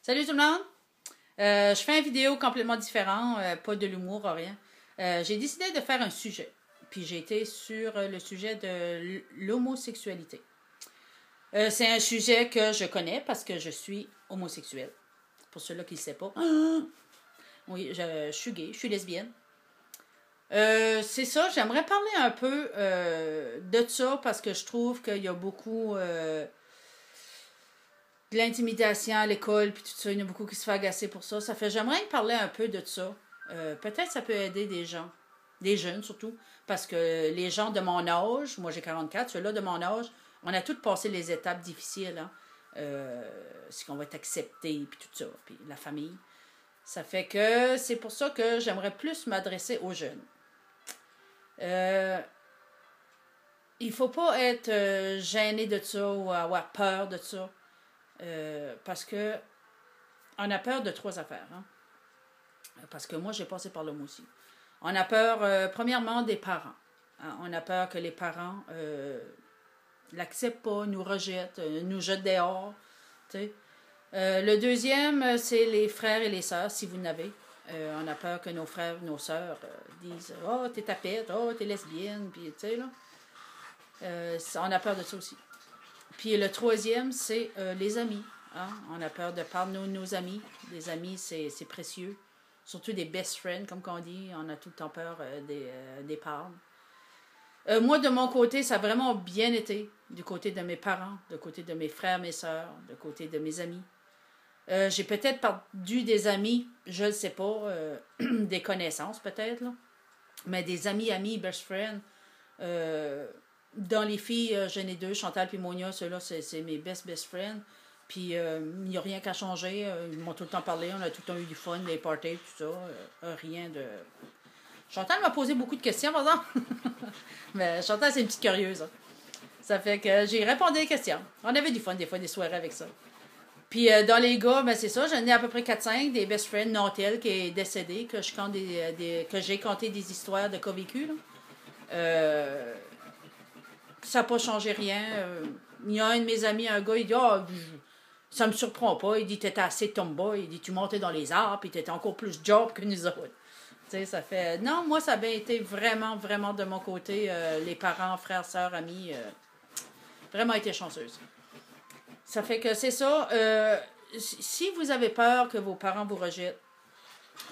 Salut tout le monde! Je fais une vidéo complètement différente, pas de l'humour, rien. J'ai décidé de faire un sujet. Puis j'ai été sur le sujet de l'homosexualité. C'est un sujet que je connais parce que je suis homosexuelle. Pour ceux-là qui ne le savent pas. Oui, je suis gay, je suis lesbienne. C'est ça, j'aimerais parler un peu de ça parce que je trouve qu'il y a beaucoup de l'intimidation à l'école puis tout ça, il y en a beaucoup qui se font agacer pour ça. J'aimerais parler un peu de ça. Peut-être ça peut aider des gens, des jeunes surtout, parce que les gens de mon âge, moi j'ai 44, ceux-là de mon âge, on a tous passé les étapes difficiles, hein. C'est qu'on va être accepté puis tout ça, puis la famille. Ça fait que c'est pour ça que j'aimerais plus m'adresser aux jeunes. Il faut pas être gêné de ça ou avoir peur de ça. Parce que on a peur de trois affaires. Hein? Parce que moi, j'ai passé par là moi aussi. On a peur, premièrement, des parents. Hein? On a peur que les parents l'acceptent pas, nous rejettent, nous jettent dehors. Le deuxième, c'est les frères et les sœurs, si vous n'avez. On a peur que nos frères et nos sœurs disent « Oh, t'es tapette, oh, t'es lesbienne », puis tu sais, là. On a peur de ça aussi. Puis le troisième, c'est les amis. Hein? On a peur de parler de nos amis. Les amis, c'est précieux. Surtout des best friends, comme on dit. On a tout le temps peur des parents. Moi, de mon côté, ça a vraiment bien été. Du côté de mes parents, du côté de mes frères, mes sœurs, du côté de mes amis. J'ai peut-être perdu des amis, je ne sais pas, des connaissances peut-être, là. Mais des amis, best friends. Dans les filles, j'en ai deux, Chantal et Monia, ceux-là, c'est mes best friends. Puis, il n'y a rien qu'à changer. Ils m'ont tout le temps parlé, on a tout le temps eu du fun, des parties, tout ça. Rien de... Chantal m'a posé beaucoup de questions, par exemple. Mais Chantal, c'est une petite curieuse. Hein. Ça fait que j'ai répondu aux questions. On avait du fun, des fois, des soirées avec ça. Puis, dans les gars, ben c'est ça, j'en ai à peu près 4-5, des best friends, Nantel, qui est décédé, que j'ai conté des histoires de cas vécus, là. Ça n'a pas changé rien. Il y a un de mes amis, un gars, il dit « Ah, ça me surprend pas. » Il dit « T'étais assez tomboy. » Il dit « Tu montais dans les arbres, puis t'étais encore plus job que nous autres. » Tu sais, ça fait... Non, moi, ça a bien été vraiment, vraiment de mon côté. Les parents, frères, sœurs, amis, vraiment été chanceuse. Ça fait que c'est ça. Si vous avez peur que vos parents vous rejettent,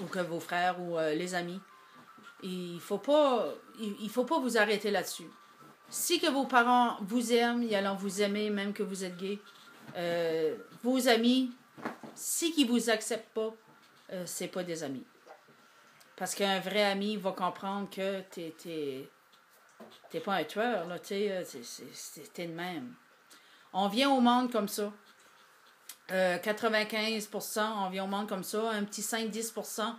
ou que vos frères ou les amis, il faut pas vous arrêter là-dessus. Si que vos parents vous aiment, ils allont vous aimer même que vous êtes gay. Vos amis, si qu'ils vous acceptent pas, c'est pas des amis. Parce qu'un vrai ami va comprendre que t'es pas un tueur, là, t'es de même. On vient au monde comme ça. 95%, on vient au monde comme ça. Un petit 5-10%,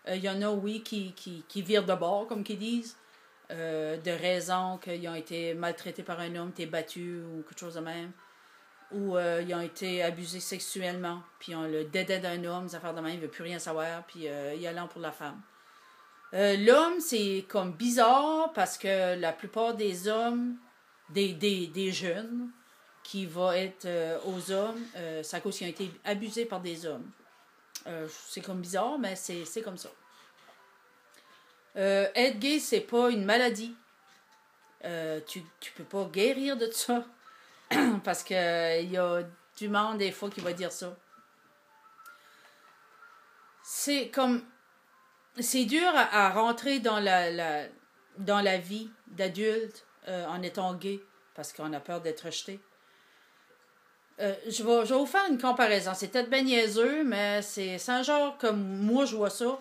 il y en a, oui, qui virent de bord, comme qu'ils disent. De raisons qu'ils ont été maltraités par un homme, été battus ou quelque chose de même. Ou ils ont été abusés sexuellement, puis on le dédait d'un homme, des affaires de même, il ne veut plus rien savoir, puis il allant pour la femme. L'homme, c'est comme bizarre parce que la plupart des hommes, des jeunes, qui vont être aux hommes, c'est à cause qu'ils ont été abusés par des hommes. C'est comme bizarre, mais c'est comme ça. Être gay, c'est pas une maladie. Tu peux pas guérir de ça. Parce que il y a du monde des fois qui va dire ça. C'est comme... C'est dur à rentrer dans la vie d'adulte en étant gay. Parce qu'on a peur d'être rejeté. Je vais vous faire une comparaison. C'est peut-être bien niaiseux, mais c'est un genre comme moi je vois ça.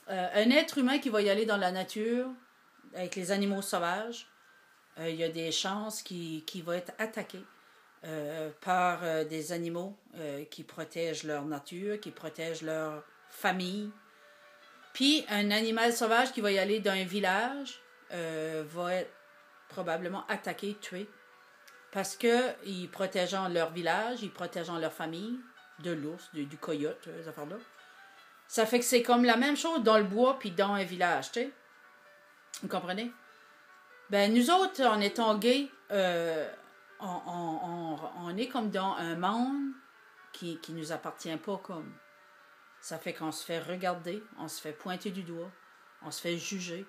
Un être humain qui va y aller dans la nature avec les animaux sauvages, il y a des chances qu'il va être attaqué par des animaux qui protègent leur nature, qui protègent leur famille. Puis un animal sauvage qui va y aller dans un village va être probablement attaqué, tué, parce qu'ils protègent leur village, ils protègent leur famille, de l'ours, du coyote, ces affaires-là. Ça fait que c'est comme la même chose dans le bois puis dans un village, tu sais. Vous comprenez? Ben, nous autres, en étant gays, on est comme dans un monde qui nous appartient pas comme. Ça fait qu'on se fait regarder, on se fait pointer du doigt, on se fait juger.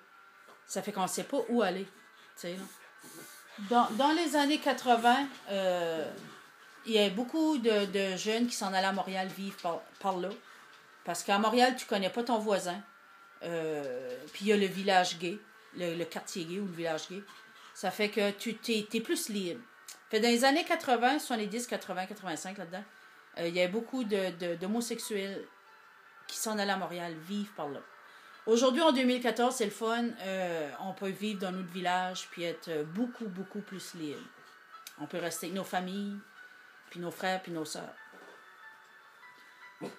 Ça fait qu'on ne sait pas où aller. Dans les années 80, il y a beaucoup de jeunes qui s'en allaient à Montréal vivre par là. Parce qu'à Montréal, tu ne connais pas ton voisin. Puis il y a le village gay, le quartier gay ou le village gay. Ça fait que tu es plus libre. Fait dans les années 80, 70, 80, 85, là-dedans, il y a beaucoup d'homosexuels qui s'en allaient à Montréal vivre par là. Aujourd'hui, en 2014, c'est le fun. On peut vivre dans notre village puis être beaucoup, beaucoup plus libre. On peut rester avec nos familles, puis nos frères, puis nos sœurs.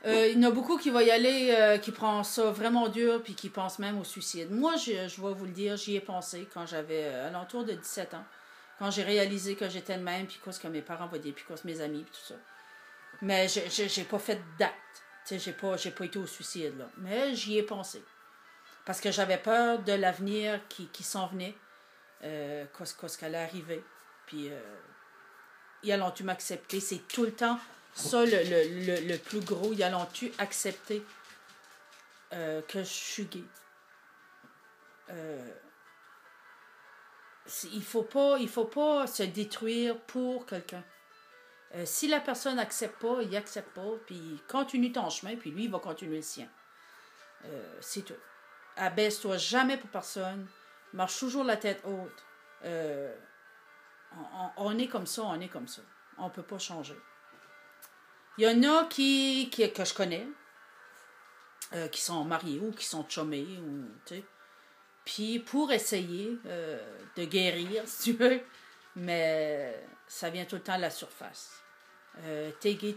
Il y en a beaucoup qui vont y aller, qui prennent ça vraiment dur, puis qui pensent même au suicide. Moi, je vais vous le dire, j'y ai pensé quand j'avais alentour de 17 ans. Quand j'ai réalisé que j'étais de même, puis qu'est-ce que mes parents vont dire, puis qu'est-ce que mes amis, puis tout ça. Mais j'ai pas fait d'acte. J'ai pas été au suicide, là. Mais j'y ai pensé. Parce que j'avais peur de l'avenir qui s'en venait. Qu'est-ce qu'elle allait arriver. Puis, y allons-tu m'accepter? C'est tout le temps ça le plus gros. Y allons-tu accepter que je suis gay? Il faut pas se détruire pour quelqu'un. Si la personne n'accepte pas, il n'accepte pas, puis continue ton chemin, puis lui, il va continuer le sien. C'est tout. Abaisse-toi jamais pour personne. Marche toujours la tête haute. On est comme ça, on est comme ça. On ne peut pas changer. Il y en a que je connais, qui sont mariés ou qui sont chumés, ou, tu sais. Puis pour essayer de guérir, si tu veux, mais ça vient tout le temps à la surface. T'es gay,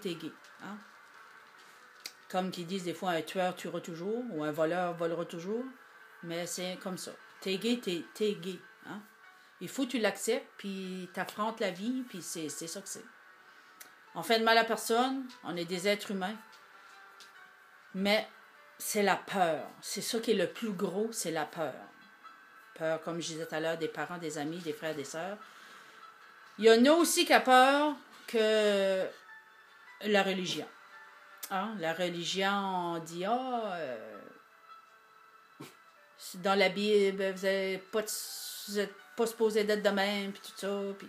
hein? Comme qu'ils disent des fois, un tueur tuera toujours, ou un voleur volera toujours, mais c'est comme ça. T'es gay, t'es gay, hein? Il faut que tu l'acceptes, puis t'affrontes la vie, puis c'est ça que c'est. On fait de mal à personne, on est des êtres humains, mais c'est la peur. C'est ça qui est le plus gros, c'est la peur. Peur, comme je disais tout à l'heure, des parents, des amis, des frères, des sœurs. Il y en a aussi qui a peur que la religion. Hein? La religion, on dit, dans la Bible, vous n'êtes pas supposé d'être de même, puis tout ça. Puis...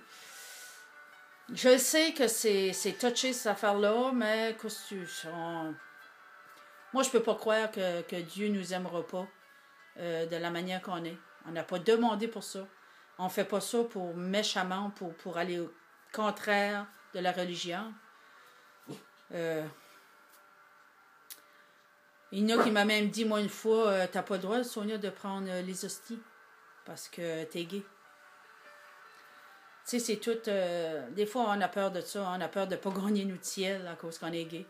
Je sais que c'est touché cette affaire-là, mais moi, je peux pas croire que Dieu nous aimera pas de la manière qu'on est. On n'a pas demandé pour ça. On fait pas ça pour méchamment, pour aller au contraire de la religion. Il y en a qui m'a même dit, moi, une fois, t'as pas le droit, Sonia, de prendre les hosties parce que t'es gay. Tu sais, c'est tout... des fois, on a peur de ça. On a peur de ne pas gagner notre ciel à cause qu'on est gay.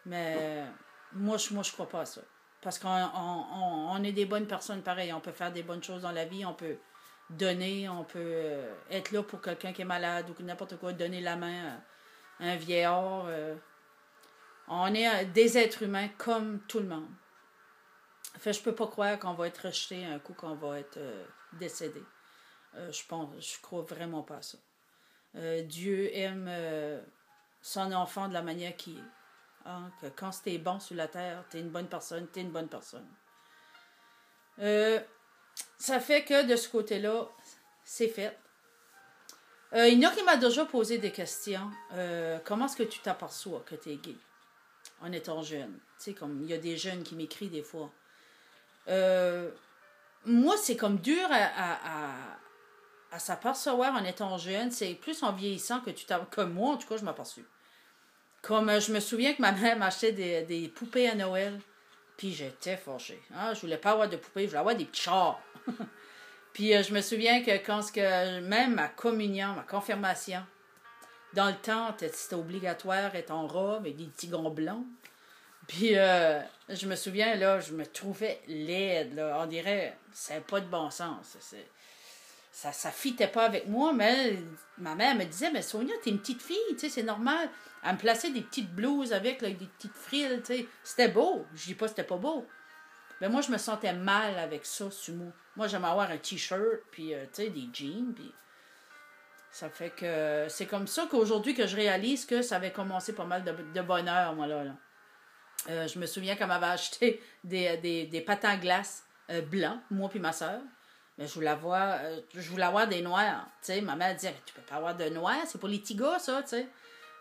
Mais moi, je crois pas à ça. Parce qu'on est des bonnes personnes pareilles. On peut faire des bonnes choses dans la vie. On peut donner. On peut être là pour quelqu'un qui est malade ou n'importe quoi. Donner la main à un vieillard. On est des êtres humains comme tout le monde. Fait, je peux pas croire qu'on va être rejeté un coup qu'on va être décédé. Je crois vraiment pas à ça. Dieu aime son enfant de la manière qu'il est. Hein? Que quand t'es bon sur la terre, t'es une bonne personne, t'es une bonne personne. Ça fait que de ce côté-là, c'est fait. Il y en a qui m'a déjà posé des questions. Comment est-ce que tu t'aperçois que t'es gay en étant jeune? Tu sais, comme il y a des jeunes qui m'écrivent des fois. Moi, c'est comme dur à s'apercevoir en étant jeune. C'est plus en vieillissant que comme moi, en tout cas, je m'aperçus. Comme je me souviens que ma mère m'achetait des poupées à Noël, puis j'étais fâchée. Hein? Je voulais pas avoir de poupées, je voulais avoir des petits chars. Puis je me souviens que même ma communion, ma confirmation, dans le temps, c'était obligatoire être en robe avec des petits gants blancs. Puis je me souviens, là, je me trouvais laide, là. On dirait, c'est pas de bon sens. Ça fitait pas avec moi, mais ma mère me disait, mais Sonia, t'es une petite fille, tu sais, c'est normal. Elle me plaçait des petites blouses avec des petites frilles, tu sais. C'était beau. Je dis pas que c'était pas beau. Mais moi, je me sentais mal avec ça sur moi. Moi, j'aimais avoir un t-shirt, puis, tu sais, des jeans, puis... Ça fait que c'est comme ça qu'aujourd'hui que je réalise que ça avait commencé pas mal de bonheur, moi, là. Je me souviens qu'elle m'avait acheté des patins à glace blancs, moi puis ma soeur. Mais je voulais avoir des noirs. Tu sais, ma mère disait, tu peux pas avoir de noirs, c'est pour les petits gars, ça, tu sais.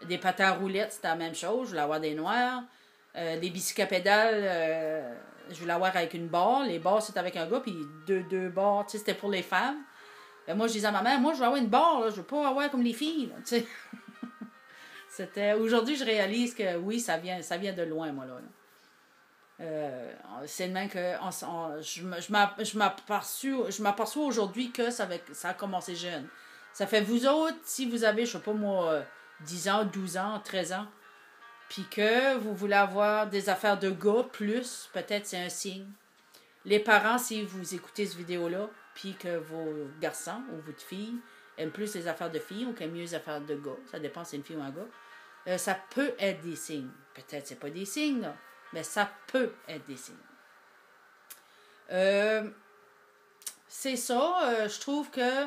Des patins à roulettes, c'était la même chose. Je voulais avoir des noirs. Des bicycles à pédales, je voulais avoir avec une barre. Les barres, c'était avec un gars, puis deux barres, tu sais, c'était pour les femmes. Ben, moi, je disais à ma mère, moi, je veux avoir une barre, là, je veux pas avoir comme les filles, là, tu sais. Aujourd'hui, je réalise que oui, ça vient de loin, moi, là. C'est le même que je m'aperçois aujourd'hui que ça a commencé jeune. Ça fait vous autres, si vous avez, je sais pas moi, 10 ans, 12 ans, 13 ans, puis que vous voulez avoir des affaires de gars plus, peut-être c'est un signe. Les parents, si vous écoutez cette vidéo-là, puis que vos garçons ou votre fille aiment plus les affaires de filles ou qu'aiment mieux les affaires de gars, ça dépend si c'est une fille ou un gars, ça peut être des signes. Peut-être c'est pas des signes, là, mais ça peut être des signes. C'est ça, je trouve que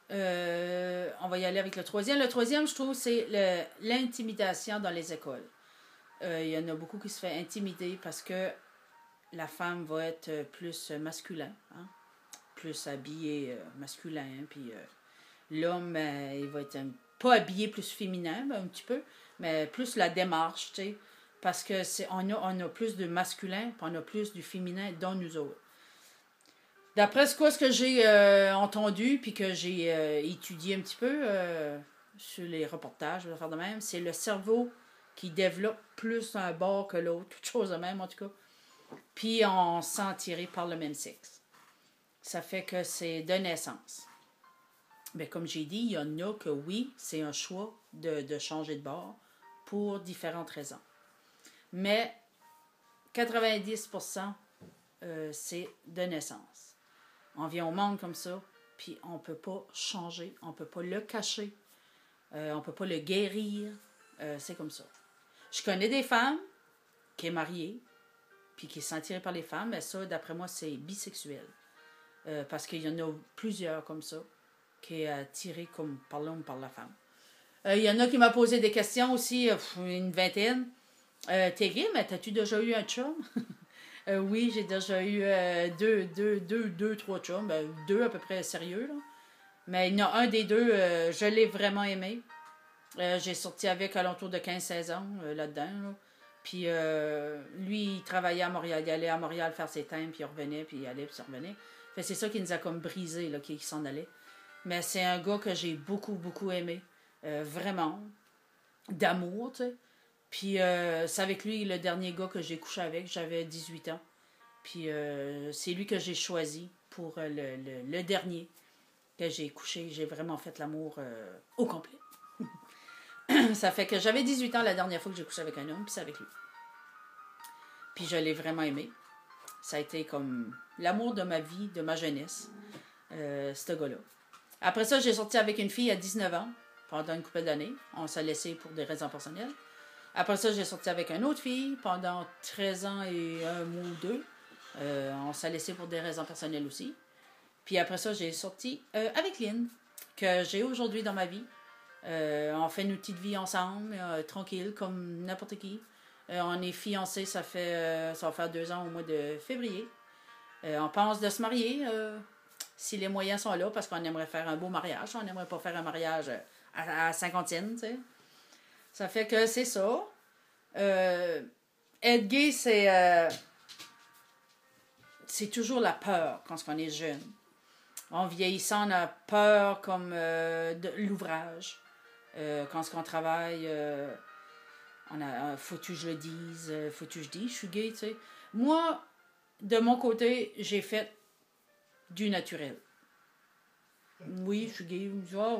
on va y aller avec le troisième. Le troisième, je trouve, c'est l'intimidation dans les écoles. Il y en a beaucoup qui se font intimider parce que la femme va être plus masculin, hein? Plus habillé masculin, puis l'homme, il va être pas habillé plus féminin, un petit peu, mais plus la démarche, tu sais, parce que on a plus de masculin, puis on a plus du féminin dans nous autres. D'après ce que j'ai entendu, puis que j'ai étudié un petit peu sur les reportages, je vais faire de même, c'est le cerveau qui développe plus un bord que l'autre, toute chose de même en tout cas. Puis on se sent attiré par le même sexe. Ça fait que c'est de naissance. Mais comme j'ai dit, il y en a que oui, c'est un choix de changer de bord pour différentes raisons. Mais 90%, c'est de naissance. On vient au monde comme ça, puis on ne peut pas changer, on ne peut pas le cacher, on ne peut pas le guérir, c'est comme ça. Je connais des femmes qui sont mariées, puis qui sont attirées par les femmes, mais ça, d'après moi, c'est bisexuel. Parce qu'il y en a plusieurs comme ça, qui est attiré comme par l'homme ou par la femme. Il y en a qui m'ont posé des questions aussi, une vingtaine. T'es gay, mais t'as-tu déjà eu un chum? Oui, j'ai déjà eu trois chums, deux à peu près sérieux, là. Mais il y en a un des deux, je l'ai vraiment aimé. J'ai sorti avec à l'entour de 15-16 ans là-dedans. Là. Puis lui, il travaillait à Montréal. Il allait à Montréal faire ses timbres, puis il revenait, puis il allait, puis il revenait. Fait, c'est ça qui nous a comme brisé, là, qui s'en allait. Mais c'est un gars que j'ai beaucoup, beaucoup aimé. Vraiment. D'amour, tu sais. Puis c'est avec lui le dernier gars que j'ai couché avec. J'avais 18 ans. Puis c'est lui que j'ai choisi pour le dernier que j'ai couché. J'ai vraiment fait l'amour au complet. Ça fait que j'avais 18 ans la dernière fois que j'ai couché avec un homme, puis c'est avec lui. Puis je l'ai vraiment aimé. Ça a été comme l'amour de ma vie, de ma jeunesse, ce gars-là. Après ça, j'ai sorti avec une fille à 19 ans, pendant une couple d'années. On s'est laissé pour des raisons personnelles. Après ça, j'ai sorti avec une autre fille pendant 13 ans et un mois ou deux. On s'est laissé pour des raisons personnelles aussi. Puis après ça, j'ai sorti avec Lynn, que j'ai aujourd'hui dans ma vie. On fait une petite vie ensemble, tranquille, comme n'importe qui. On est fiancés, ça va faire 2 ans au mois de février. On pense de se marier si les moyens sont là, parce qu'on aimerait faire un beau mariage. On n'aimerait pas faire un mariage à cinquantaine, tu sais. Ça fait que c'est ça. Être gay, c'est toujours la peur quand on est jeune. En vieillissant, on a peur comme de l'ouvrage. Quand on travaille, faut-tu que je le dise, faut-tu que je dise, je suis gay, tu sais. Moi, de mon côté, j'ai fait du naturel. Oui, je suis gay.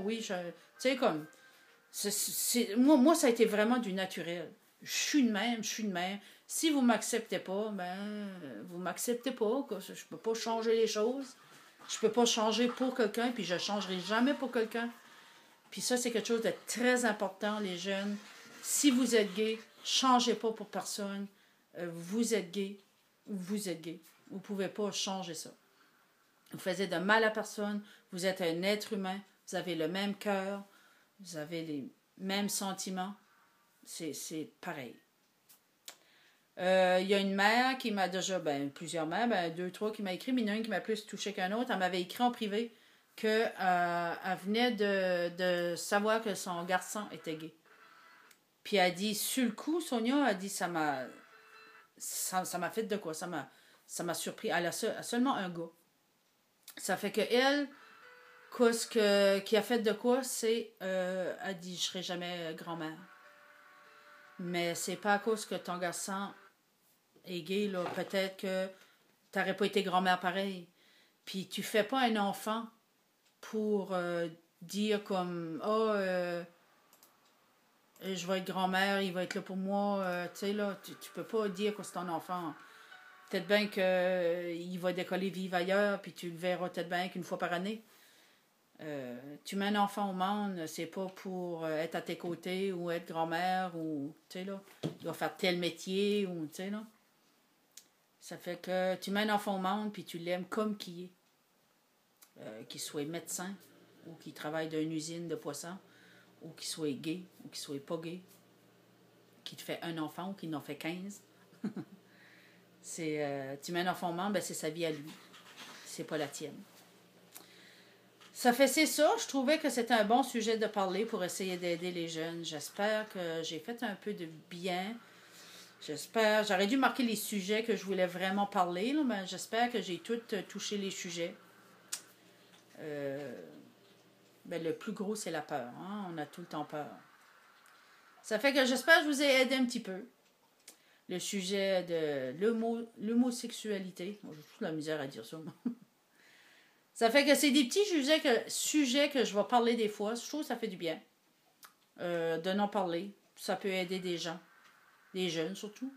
Oui, tu sais, comme... Moi, ça a été vraiment du naturel. Je suis de même. Si vous ne m'acceptez pas, vous ne m'acceptez pas. Je ne peux pas changer les choses. Je ne peux pas changer pour quelqu'un, puis je ne changerai jamais pour quelqu'un. Puis ça, c'est quelque chose de très important, les jeunes. Si vous êtes gay, changez pas pour personne. Vous êtes gay. Vous êtes gay. Vous ne pouvez pas changer ça. Vous faites de mal à personne. Vous êtes un être humain. vous avez le même cœur, vous avez les mêmes sentiments. C'est pareil. Il y a une mère qui m'a déjà, plusieurs mères, 2, 3 qui m'a écrit, mais il y en a une qui m'a plus touché qu'un autre. Elle m'avait écrit en privé qu'elle venait de savoir que son garçon était gay. Puis elle dit, sur le coup, Sonia a dit, ça m'a fait de quoi? Ça m'a surpris. Elle a seulement un gars. Ça fait que elle, qui a fait de quoi, c'est, elle dit, je serai jamais grand-mère. Mais c'est pas à cause que ton garçon est gay, là. Peut-être que t'aurais pas été grand-mère pareil. Puis tu fais pas un enfant pour dire comme, je vais être grand-mère, il va être là pour moi. Tu sais, là, tu peux pas dire que c'est ton enfant. Peut-être bien qu'il va décoller vivre ailleurs, puis tu le verras peut-être bien qu'une fois par année. Tu mets un enfant au monde, c'est pas pour être à tes côtés ou être grand-mère ou, tu sais, là, il doit faire tel métier ou, tu sais, là. Ça fait que tu mets un enfant au monde, puis tu l'aimes comme qu'il est. Qu'il soit médecin ou qu'il travaille dans une usine de poissons, ou qu'il soit gay, ou qu'il soit pas gay, qu'il te fait un enfant ou qu'il n'en fait 15. Tu mets un enfant au monde, c'est sa vie à lui. C'est pas la tienne. C'est ça. Je trouvais que c'était un bon sujet de parler pour essayer d'aider les jeunes. J'espère que j'ai fait un peu de bien. J'aurais dû marquer les sujets que je voulais vraiment parler, là, mais j'espère que j'ai tout touché les sujets. Le plus gros, c'est la peur. Hein? On a tout le temps peur. Ça fait que j'espère que je vous ai aidé un petit peu. Le sujet de l'homosexualité. J'ai toute la misère à dire ça. Ça fait que c'est des petits sujets que je vais parler des fois. Je trouve que ça fait du bien de n'en parler. Ça peut aider des gens. Des jeunes surtout.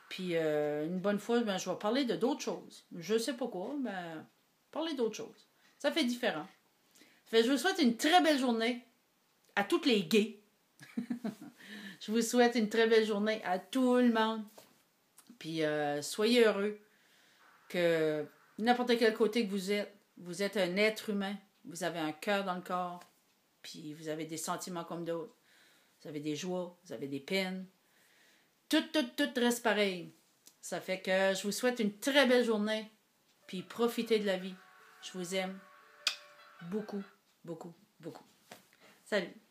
Puis une bonne fois, je vais parler de d'autres choses. Je sais pas quoi, mais parler d'autres choses. Ça fait différent. Fait que je vous souhaite une très belle journée à toutes les gays. Je vous souhaite une très belle journée à tout le monde. Puis soyez heureux que n'importe quel côté que vous êtes un être humain. Vous avez un cœur dans le corps. Puis vous avez des sentiments comme d'autres. Vous avez des joies, vous avez des peines. Tout reste pareil. Ça fait que je vous souhaite une très belle journée. Puis profitez de la vie. Je vous aime beaucoup, beaucoup, beaucoup. Salut!